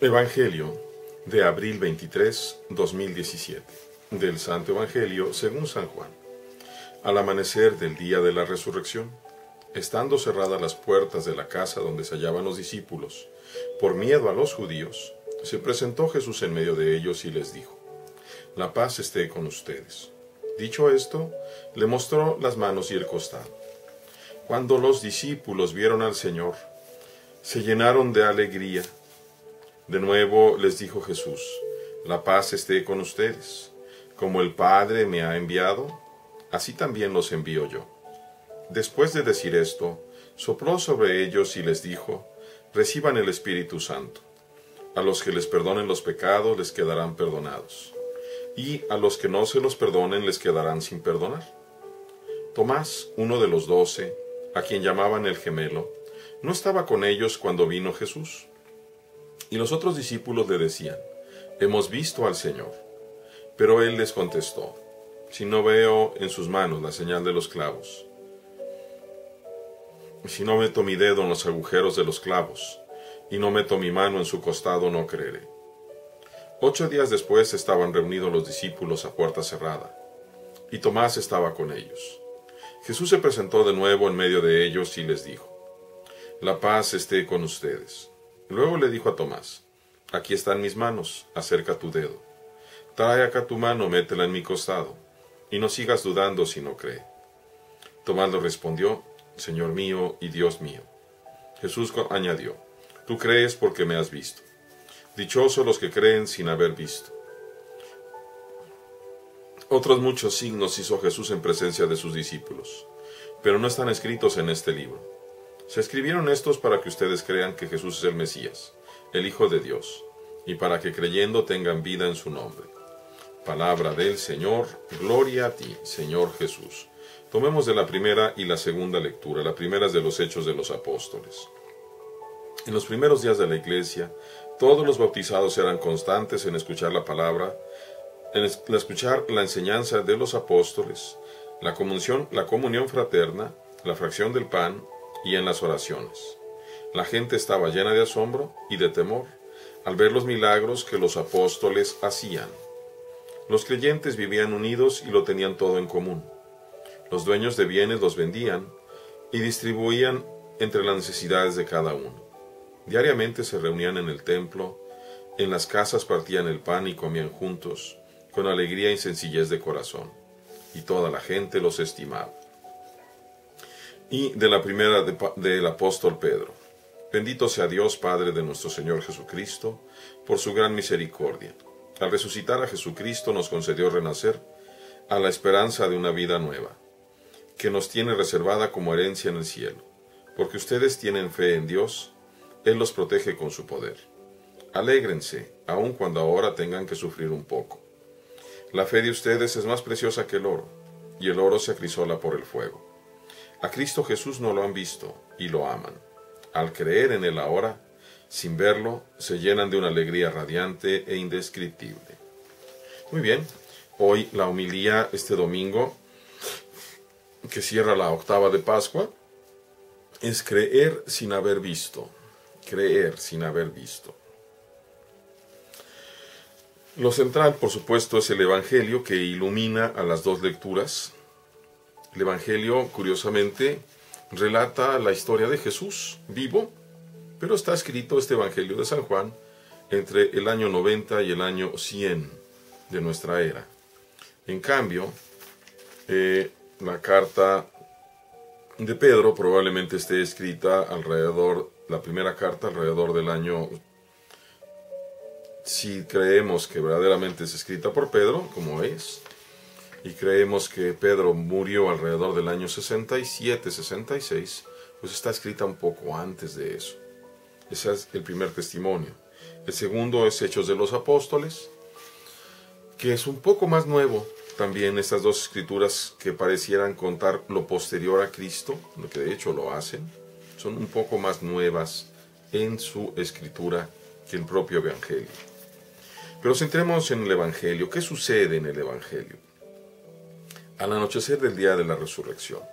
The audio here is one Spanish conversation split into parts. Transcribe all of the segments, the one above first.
Evangelio de abril 23, 2017. Del Santo Evangelio según San Juan. Al amanecer del día de la resurrección, estando cerradas las puertas de la casa donde se hallaban los discípulos, por miedo a los judíos, se presentó Jesús en medio de ellos y les dijo: La paz esté con ustedes. Dicho esto, le mostró las manos y el costado. Cuando los discípulos vieron al Señor, se llenaron de alegría. De nuevo les dijo Jesús: La paz esté con ustedes. Como el Padre me ha enviado, así también los envío yo. Después de decir esto, sopló sobre ellos y les dijo: Reciban el Espíritu Santo. A los que les perdonen los pecados les quedarán perdonados, y a los que no se los perdonen les quedarán sin perdonar. Tomás, uno de los 12, a quien llamaban el Gemelo, no estaba con ellos cuando vino Jesús. Y los otros discípulos le decían: Hemos visto al Señor. Pero él les contestó: Si no veo en sus manos la señal de los clavos, si no meto mi dedo en los agujeros de los clavos, y no meto mi mano en su costado, no creeré. 8 días después estaban reunidos los discípulos a puerta cerrada, y Tomás estaba con ellos. Jesús se presentó de nuevo en medio de ellos y les dijo: La paz esté con ustedes. Luego le dijo a Tomás: Aquí están mis manos, acerca tu dedo. Trae acá tu mano, métela en mi costado, y no sigas dudando si no cree. Tomás le respondió: Señor mío y Dios mío. Jesús añadió: Tú crees porque me has visto. Dichosos los que creen sin haber visto. Otros muchos signos hizo Jesús en presencia de sus discípulos, pero no están escritos en este libro. Se escribieron estos para que ustedes crean que Jesús es el Mesías, el Hijo de Dios, y para que creyendo tengan vida en su nombre. Palabra del Señor. Gloria a ti, Señor Jesús. Tomemos de la primera y la segunda lectura. La primera es de los Hechos de los Apóstoles. En los primeros días de la Iglesia, todos los bautizados eran constantes en escuchar la palabra, en escuchar la enseñanza de los apóstoles, la comunión fraterna, la fracción del pan y en las oraciones. La gente estaba llena de asombro y de temor al ver los milagros que los apóstoles hacían. Los creyentes vivían unidos y lo tenían todo en común. Los dueños de bienes los vendían y distribuían entre las necesidades de cada uno. Diariamente se reunían en el templo, en las casas partían el pan y comían juntos, con alegría y sencillez de corazón, y toda la gente los estimaba. Y de la primera del apóstol Pedro. Bendito sea Dios, Padre de nuestro Señor Jesucristo, por su gran misericordia. Al resucitar a Jesucristo nos concedió renacer a la esperanza de una vida nueva, que nos tiene reservada como herencia en el cielo. Porque ustedes tienen fe en Dios, Él los protege con su poder. Alégrense, aun cuando ahora tengan que sufrir un poco. La fe de ustedes es más preciosa que el oro, y el oro se acrisola por el fuego. A Cristo Jesús no lo han visto y lo aman. Al creer en Él ahora, sin verlo, se llenan de una alegría radiante e indescriptible. Muy bien, hoy la homilía este domingo, que cierra la octava de Pascua, es creer sin haber visto. Creer sin haber visto. Lo central, por supuesto, es el Evangelio que ilumina a las dos lecturas. El Evangelio, curiosamente, relata la historia de Jesús vivo, pero está escrito este Evangelio de San Juan entre el año 90 y el año 100 de nuestra era. En cambio, la carta de Pedro probablemente esté escrita la primera carta alrededor del año, si creemos que verdaderamente es escrita por Pedro, como es, y creemos que Pedro murió alrededor del año 67-66, pues está escrita un poco antes de eso. Ese es el primer testimonio. El segundo es Hechos de los Apóstoles, que es un poco más nuevo. También estas dos escrituras que parecieran contar lo posterior a Cristo, lo que de hecho lo hacen, son un poco más nuevas en su escritura que el propio Evangelio. Pero centrémonos en el Evangelio. ¿Qué sucede en el Evangelio? Al anochecer del día de la resurrección,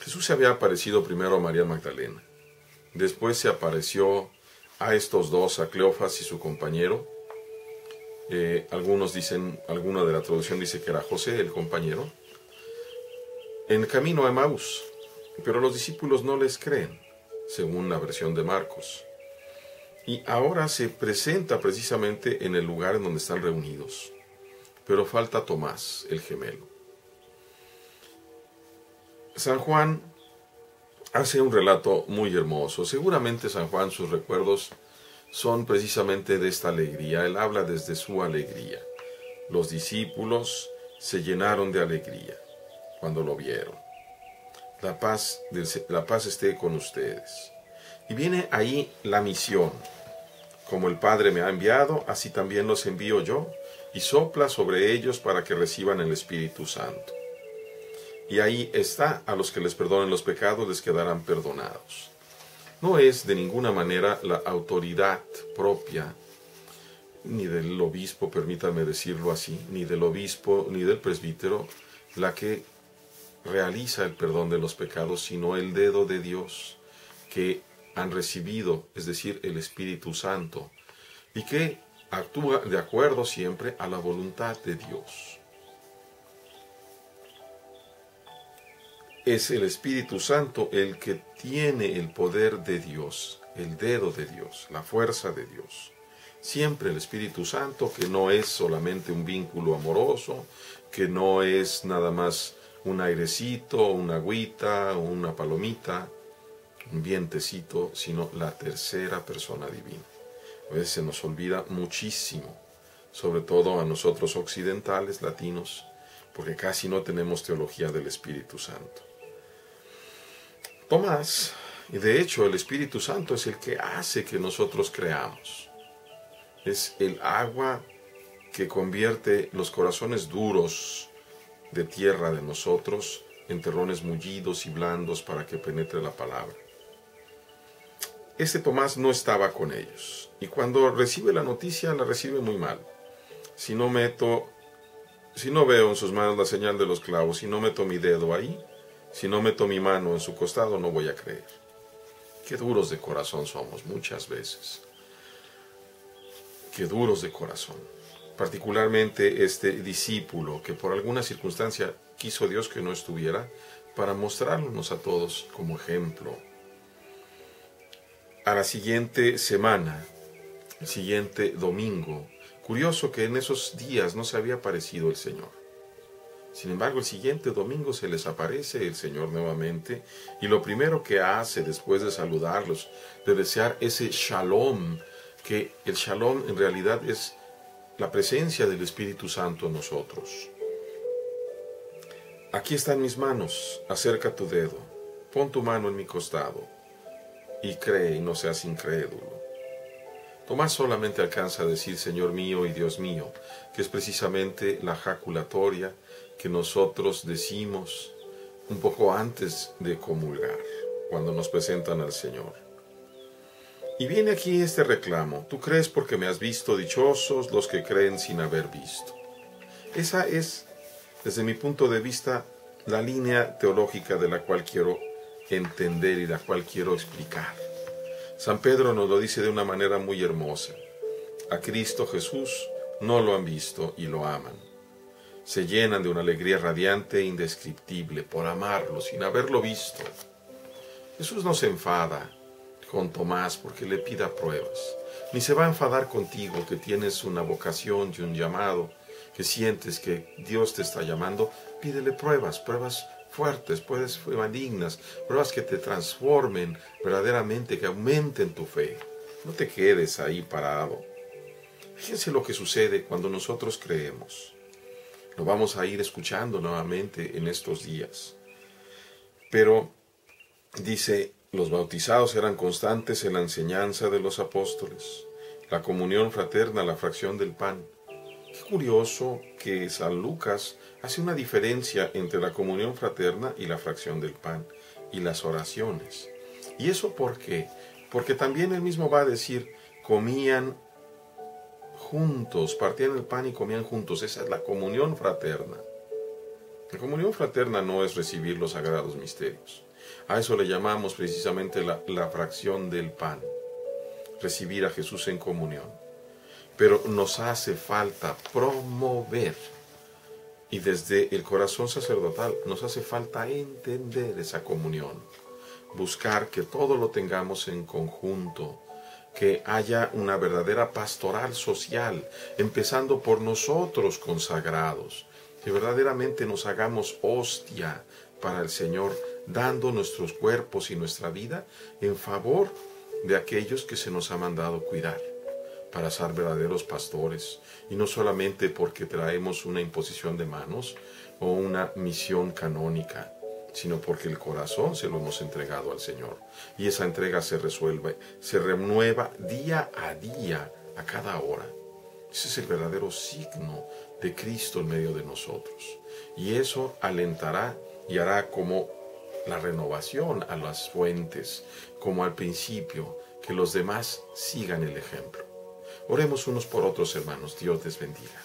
Jesús se había aparecido primero a María Magdalena, después se apareció a estos dos, a Cleofas y su compañero. Algunos dicen, alguna de la traducción dice que era José, el compañero, en camino a Emaús, pero los discípulos no les creen, según la versión de Marcos. Y ahora se presenta precisamente en el lugar en donde están reunidos, pero falta Tomás, el gemelo. San Juan hace un relato muy hermoso. Seguramente San Juan, sus recuerdos son precisamente de esta alegría. Él habla desde su alegría. Los discípulos se llenaron de alegría cuando lo vieron. La paz esté con ustedes. Y viene ahí la misión. Como el Padre me ha enviado, así también los envío yo, y sopla sobre ellos para que reciban el Espíritu Santo. Y ahí está, a los que les perdonen los pecados les quedarán perdonados. No es de ninguna manera la autoridad propia, ni del obispo, permítanme decirlo así, ni del obispo, ni del presbítero, la que realiza el perdón de los pecados, sino el dedo de Dios que han recibido, es decir, el Espíritu Santo, y que actúa de acuerdo siempre a la voluntad de Dios. Es el Espíritu Santo el que tiene el poder de Dios, el dedo de Dios, la fuerza de Dios. Siempre el Espíritu Santo, que no es solamente un vínculo amoroso, que no es nada más un airecito, una agüita, una palomita, un vientecito, sino la tercera persona divina. A veces se nos olvida muchísimo, sobre todo a nosotros occidentales, latinos, porque casi no tenemos teología del Espíritu Santo. Tomás, y de hecho el Espíritu Santo es el que hace que nosotros creamos. Es el agua que convierte los corazones duros de tierra de nosotros en terrones mullidos y blandos para que penetre la palabra. Este Tomás no estaba con ellos, y cuando recibe la noticia la recibe muy mal. Si no veo en sus manos la señal de los clavos, si no meto mi dedo ahí, si no meto mi mano en su costado, no voy a creer. Qué duros de corazón somos muchas veces. Qué duros de corazón. Particularmente este discípulo que por alguna circunstancia quiso Dios que no estuviera, para mostrarnos a todos como ejemplo. A la siguiente semana, el siguiente domingo, curioso que en esos días no se había aparecido el Señor. Sin embargo, el siguiente domingo se les aparece el Señor nuevamente, y lo primero que hace después de saludarlos, de desear ese shalom, que el shalom en realidad es la presencia del Espíritu Santo en nosotros. Aquí están mis manos, acerca tu dedo, pon tu mano en mi costado, y cree y no seas incrédulo. Tomás solamente alcanza a decir Señor mío y Dios mío, que es precisamente la jaculatoria que nosotros decimos un poco antes de comulgar, cuando nos presentan al Señor. Y viene aquí este reclamo: tú crees porque me has visto, dichosos los que creen sin haber visto. Esa es, desde mi punto de vista, la línea teológica de la cual quiero entender y la cual quiero explicar. San Pedro nos lo dice de una manera muy hermosa. A Cristo Jesús no lo han visto y lo aman. Se llenan de una alegría radiante e indescriptible por amarlo sin haberlo visto. Jesús no se enfada con Tomás porque le pida pruebas, ni se va a enfadar contigo que tienes una vocación y un llamado, que sientes que Dios te está llamando. Pídele pruebas fuertes, pruebas dignas, pruebas que te transformen verdaderamente, que aumenten tu fe. No te quedes ahí parado. Fíjense lo que sucede cuando nosotros creemos. Lo vamos a ir escuchando nuevamente en estos días. Pero dice: los bautizados eran constantes en la enseñanza de los apóstoles, la comunión fraterna, la fracción del pan. Qué curioso que San Lucas hace una diferencia entre la comunión fraterna y la fracción del pan y las oraciones. ¿Y eso por qué? Porque también él mismo va a decir: comían juntos, partían el pan y comían juntos. Esa es la comunión fraterna. La comunión fraterna no es recibir los sagrados misterios. A eso le llamamos precisamente la fracción del pan. recibir a Jesús en comunión. Pero nos hace falta promover, y desde el corazón sacerdotal nos hace falta entender esa comunión, buscar que todo lo tengamos en conjunto, que haya una verdadera pastoral social, empezando por nosotros consagrados, que verdaderamente nos hagamos hostia para el Señor, dando nuestros cuerpos y nuestra vida en favor de aquellos que se nos ha mandado cuidar, para ser verdaderos pastores, y no solamente porque traemos una imposición de manos o una misión canónica, sino porque el corazón se lo hemos entregado al Señor, y esa entrega se renueva día a día, a cada hora. Ese es el verdadero signo de Cristo en medio de nosotros, y eso alentará y hará como la renovación a las fuentes, como al principio, que los demás sigan el ejemplo. Oremos unos por otros, hermanos. Dios les bendiga.